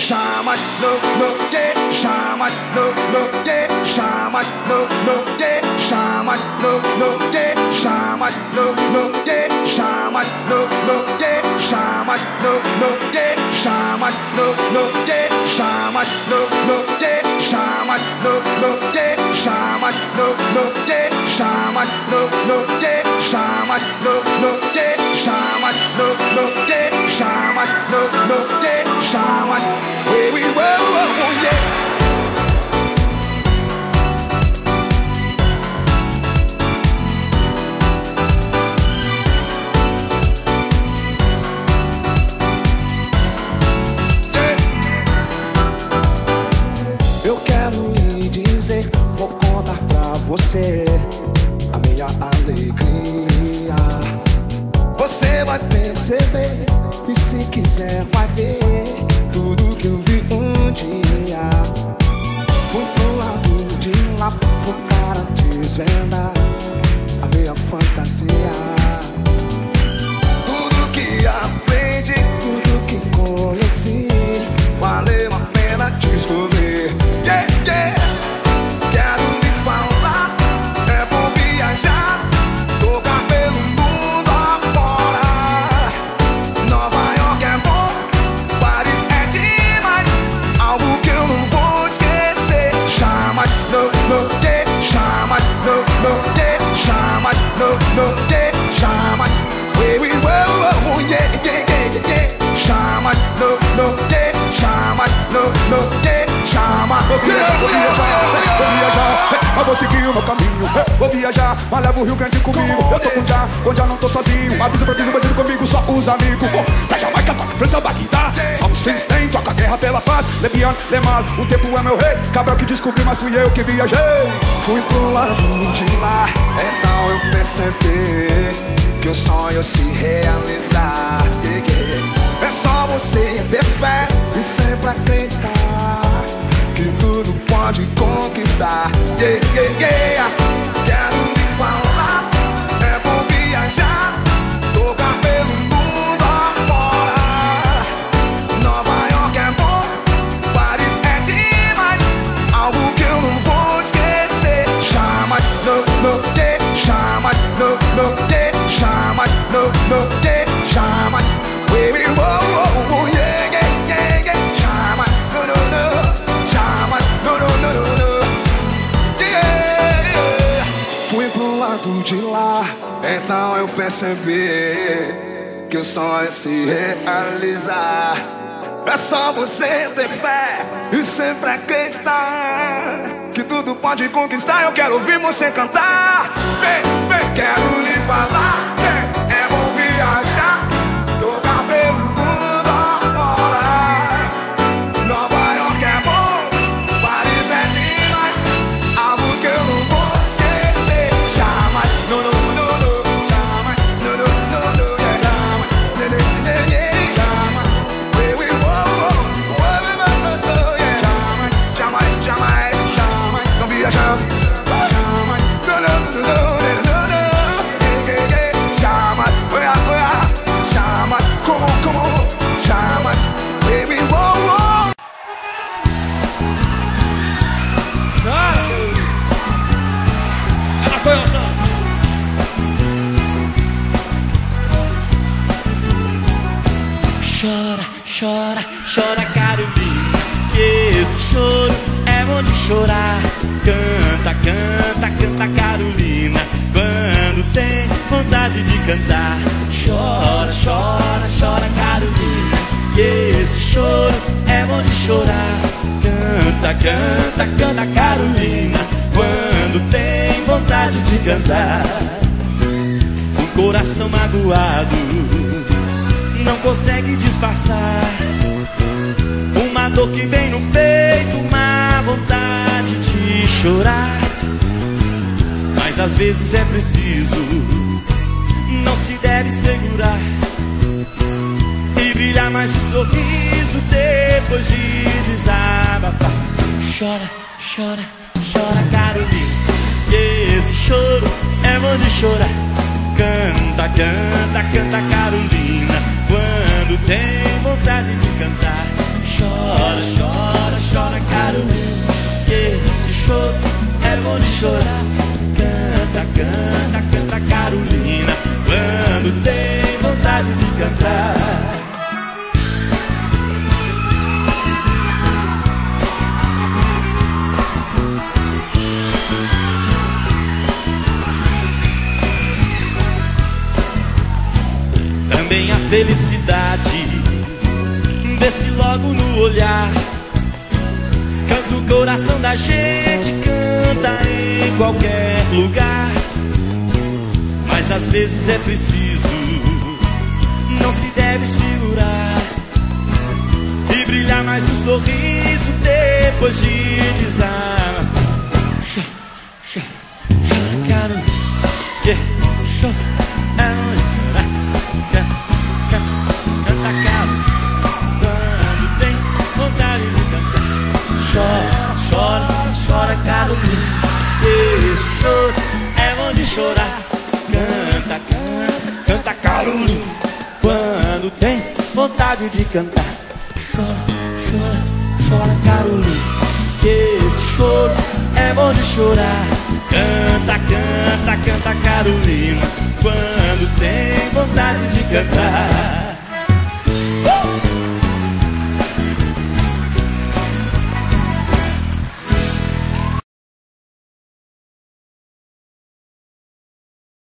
jamais, não, yeah, jamais, não, yeah, jamais, não, yeah, jamais, não, yeah, jamais, não, yeah, jamais, não, yeah, jamais, não, yeah, jamais, não, yeah, jamais, não, yeah, jamais, não, yeah, jamais, não, yeah, jamais, não, yeah, jamais, não, yeah, jamais, não, yeah, jamais, não, yeah, jamais. We yeah. Eu quero lhe dizer, vou contar pra você a minha alegria. Você vai perceber e se quiser vai ver tudo que eu vi um dia. Fui pro lado de lá, vou para desvendar a minha fantasia. Tudo que aprendi, tudo que conheci, valeu a pena descobrir. Yeah, yeah. Quero me falar, é bom viajar, tocar pelo mundo afora. Nova York é bom, Paris é demais, algo que eu não vou esquecer. Jamais, não, yeah, jamais, não, yeah, jamais, não, yeah, jamais. We yeah, yeah, yeah, yeah. Jamais, não, yeah, jamais, não, yeah, jamais. Vou viajar, mas vou seguir o meu caminho. Vou viajar, mas levo o Rio Grande comigo. Eu tô com já não tô sozinho. Avisa pra bandido comigo, só os amigos. Da Jamaica, toca França, Bagdá. São Sistem, toca a guerra pela paz. Lebian, Lemal, o tempo é meu rei. Cabral que descobri, mas fui eu que viajei. Fui pro lado de lá, então eu percebi que o sonho se realizar. É só você ter fé e sempre acreditar que tudo pode conquistar. Yeah, yeah, yeah. Quero me falar, é bom viajar, tocar pelo mundo afora. Nova York é bom, Paris é demais, algo que eu não vou esquecer. Jamais, não, yeah, jamais, não, yeah, jamais, não, yeah, jamais. We yeah, yeah, yeah, yeah. Jamais, no, jamais, no, yeah, yeah. Fui pro lado de lá, então eu percebi que o sonho é se realizar. É só você ter fé e sempre acreditar que tudo pode conquistar. Eu quero ouvir você cantar. Vem, vem, quero lhe falar. Vem, é bom viajar, tocar pelo mundo afora. Nova York é bom, Paris é demais, algo que eu não vou esquecer. Jamais, no, jamais, no, yeah, jamais, yeah, jamais. We yeah, jamais, jamais, jamais, não viajando. Jamais, no, jamais, jamais, come on, jamais, baby, whoa. Ela Toyota. Chora, chora, chora, Carolina, que esse choro é bom de chorar. Canta, canta, canta, Carolina, quando tem vontade de cantar. Chora, chora, chora, Carolina, que esse choro é bom de chorar. Canta, canta, canta, Carolina, quando tem vontade de cantar. O coração magoado não consegue disfarçar uma dor que vem no peito, uma vontade de chorar. Mas às vezes é preciso, não se deve segurar e brilhar mais o sorriso depois de desabafar. Chora, chora, chora, Carolina, que esse choro é bom de chorar. Canta, canta, canta, Carolina, quando tem vontade de cantar. Chora, chora, chora, Carolina, que esse choro é bom de chorar. Canta, canta, canta, Carolina, quando tem vontade de cantar. Também a felicidade vê-se logo no olhar. Canta o coração da gente, canta em qualquer lugar. Mas às vezes é preciso, não se deve segurar e brilhar mais o sorriso depois de desar. Chora, chora, chora, Carolina, chora, é onde canta, Carolina, quando tem vontade de cantar. Chora, chora, chora, Carolina, esse choro é bom de chorar. Canta, canta, canta, Carolina, quando tem vontade de cantar. Chora, chora, chora, Carolina, que esse choro é bom de chorar. Canta, canta, canta, Carolina, quando tem vontade de cantar.